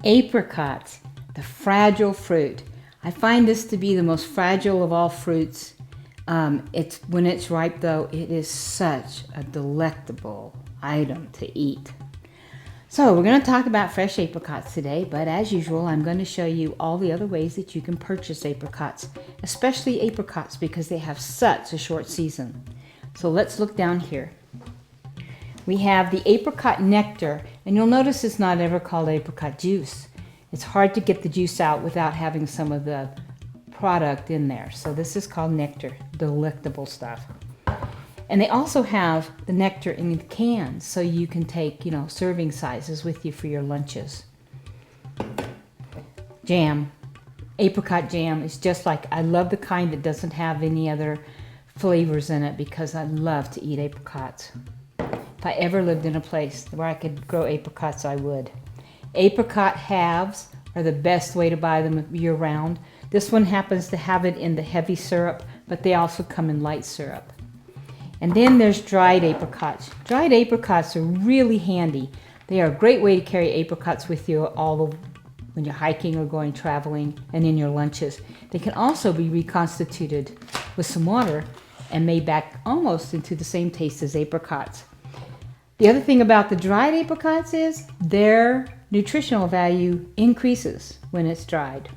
Apricots, the fragile fruit. I find this to be the most fragile of all fruits. When it's ripe though, it is such a delectable item to eat. So we're going to talk about fresh apricots today, but as usual, I'm going to show you all the other ways that you can purchase apricots, especially apricots because they have such a short season. So let's look down here. We have the apricot nectar, and you'll notice it's not ever called apricot juice. It's hard to get the juice out without having some of the product in there. So this is called nectar, delectable stuff. And they also have the nectar in the cans, so you can take, serving sizes with you for your lunches. Jam, apricot jam is just like, I love the kind that doesn't have any other flavors in it because I love to eat apricots. If I ever lived in a place where I could grow apricots, I would. Apricot halves are the best way to buy them year-round. This one happens to have it in the heavy syrup, but they also come in light syrup. And then there's dried apricots. Dried apricots are really handy. They are a great way to carry apricots with you when you're hiking or going traveling and in your lunches. They can also be reconstituted with some water and made back almost into the same taste as apricots. The other thing about the dried apricots is their nutritional value increases when it's dried.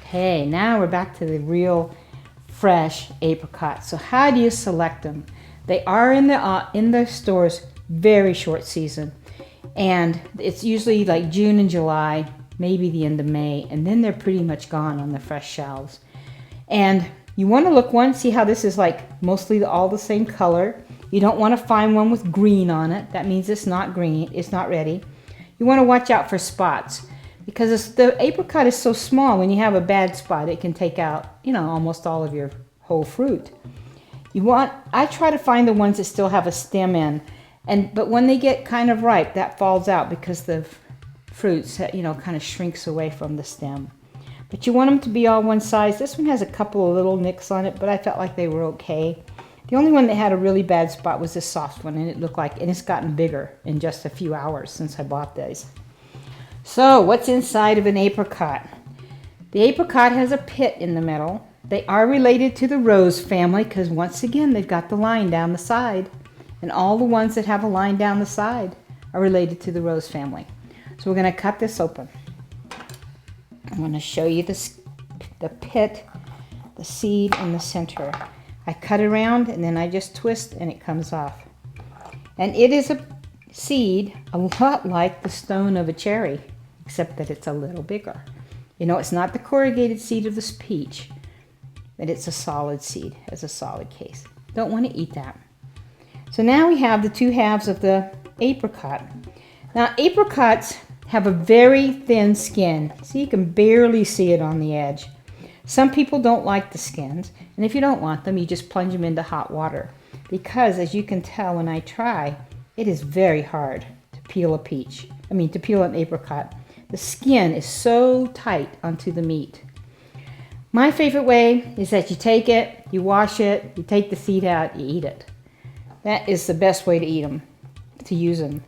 Okay, now we're back to the real fresh apricots. So how do you select them? They are in the stores very short season, and it's usually like June and July, maybe the end of May, and then they're pretty much gone on the fresh shelves. And you want to look one, see how this is like mostly all the same color. You don't want to find one with green on it. That means it's not green, it's not ready. You want to watch out for spots because the apricot is so small. When you have a bad spot, it can take out, almost all of your whole fruit. I try to find the ones that still have a stem in, but when they get kind of ripe, that falls out because the fruits, kind of shrinks away from the stem. But you want them to be all one size. This one has a couple of little nicks on it, but I felt like they were okay. The only one that had a really bad spot was this soft one, and it's gotten bigger in just a few hours since I bought these. So what's inside of an apricot? The apricot has a pit in the middle. They are related to the rose family because once again they've got the line down the side, and all the ones that have a line down the side are related to the rose family. So we're going to cut this open. I'm going to show you the pit, the seed in the center. I cut around and then I just twist and it comes off. And it is a seed a lot like the stone of a cherry, except that it's a little bigger. It's not the corrugated seed of this peach, but it's a solid seed, has a solid case. Don't want to eat that. So now we have the two halves of the apricot. Now apricots have a very thin skin, so you can barely see it on the edge. Some people don't like the skins, and if you don't want them, you just plunge them into hot water. Because as you can tell when I try, it is very hard to peel to peel an apricot. The skin is so tight onto the meat. My favorite way is that you take it, you wash it, you take the seed out, you eat it. That is the best way to eat them, to use them.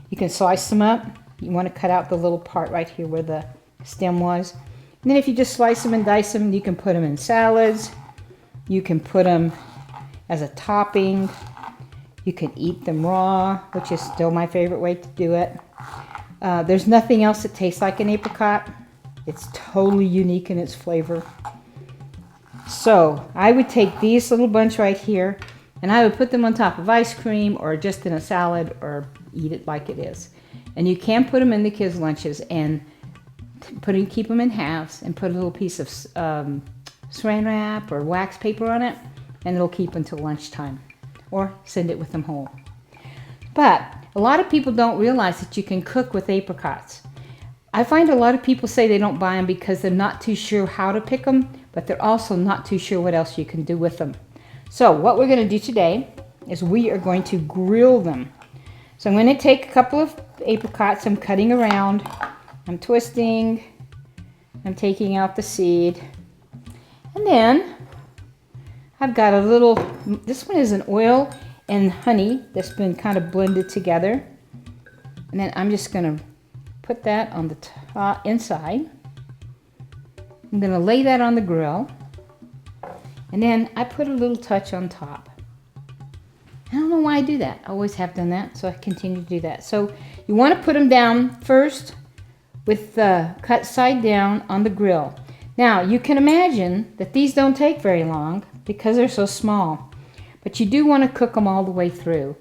You can slice them up. You want to cut out the little part right here where the stem was. And then if you just slice them and dice them, you can put them in salads. You can put them as a topping. You can eat them raw, which is still my favorite way to do it. There's nothing else that tastes like an apricot. It's totally unique in its flavor. So I would take these little bunch right here and I would put them on top of ice cream or just in a salad or eat it like it is. And you can put them in the kids' lunches and keep them in halves and put a little piece of saran wrap or wax paper on it, and it'll keep until lunchtime, or send it with them whole. But a lot of people don't realize that you can cook with apricots. I find a lot of people say they don't buy them because they're not too sure how to pick them, but they're also not too sure what else you can do with them. So what we're going to do today is we are going to grill them. So I'm going to take a couple of apricots. I'm cutting around, I'm twisting, I'm taking out the seed, and then I've got a little, this one is an oil and honey that's been kind of blended together, and then I'm just going to put that on the top, inside. I'm going to lay that on the grill. And then I put a little touch on top. I don't know why I do that. I always have done that, so I continue to do that. So you want to put them down first with the cut side down on the grill. Now, you can imagine that these don't take very long because they're so small. But you do want to cook them all the way through.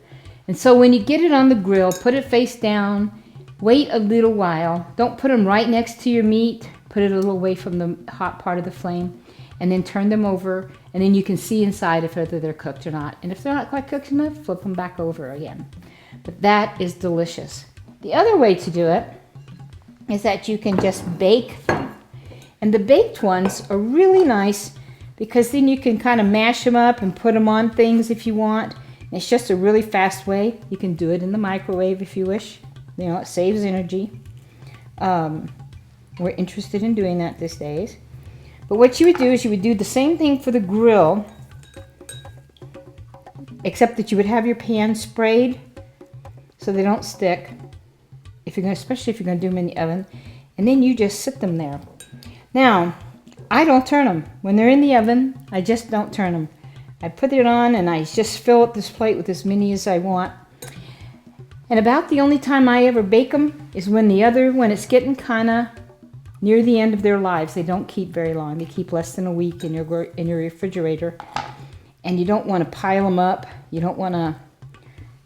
And so when you get it on the grill, put it face down, wait a little while. Don't put them right next to your meat. Put it a little away from the hot part of the flame. And then turn them over, and then you can see inside if whether they're cooked or not. And if they're not quite cooked enough, flip them back over again. But that is delicious. The other way to do it is that you can just bake them. And the baked ones are really nice because then you can kind of mash them up and put them on things if you want. And it's just a really fast way. You can do it in the microwave if you wish. You know, it saves energy. We're interested in doing that these days. But what you would do is you would do the same thing for the grill, except that you would have your pan sprayed so they don't stick, especially if you're going to do them in the oven. And then you just sit them there. Now, I don't turn them. When they're in the oven, I just don't turn them. I put it on and I just fill up this plate with as many as I want. And about the only time I ever bake them is when it's getting kind of near the end of their lives. They don't keep very long. They keep less than a week in your refrigerator. And you don't want to pile them up. You don't want to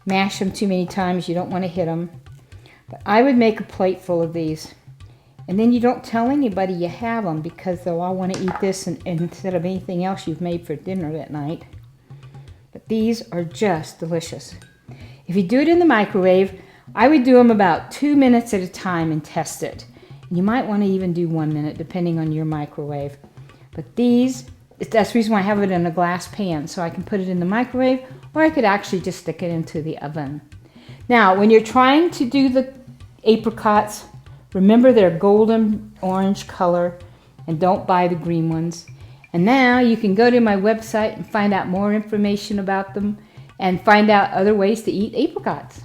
mash them too many times. You don't want to hit them. But I would make a plate full of these. And then you don't tell anybody you have them because they'll all want to eat this instead of anything else you've made for dinner that night. But these are just delicious. If you do it in the microwave, I would do them about 2 minutes at a time and test it. You might want to even do 1 minute depending on your microwave. But that's the reason why I have it in a glass pan, so I can put it in the microwave, or I could actually just stick it into the oven. Now, when you're trying to do the apricots, remember their golden orange color and don't buy the green ones. And now you can go to my website and find out more information about them and find out other ways to eat apricots.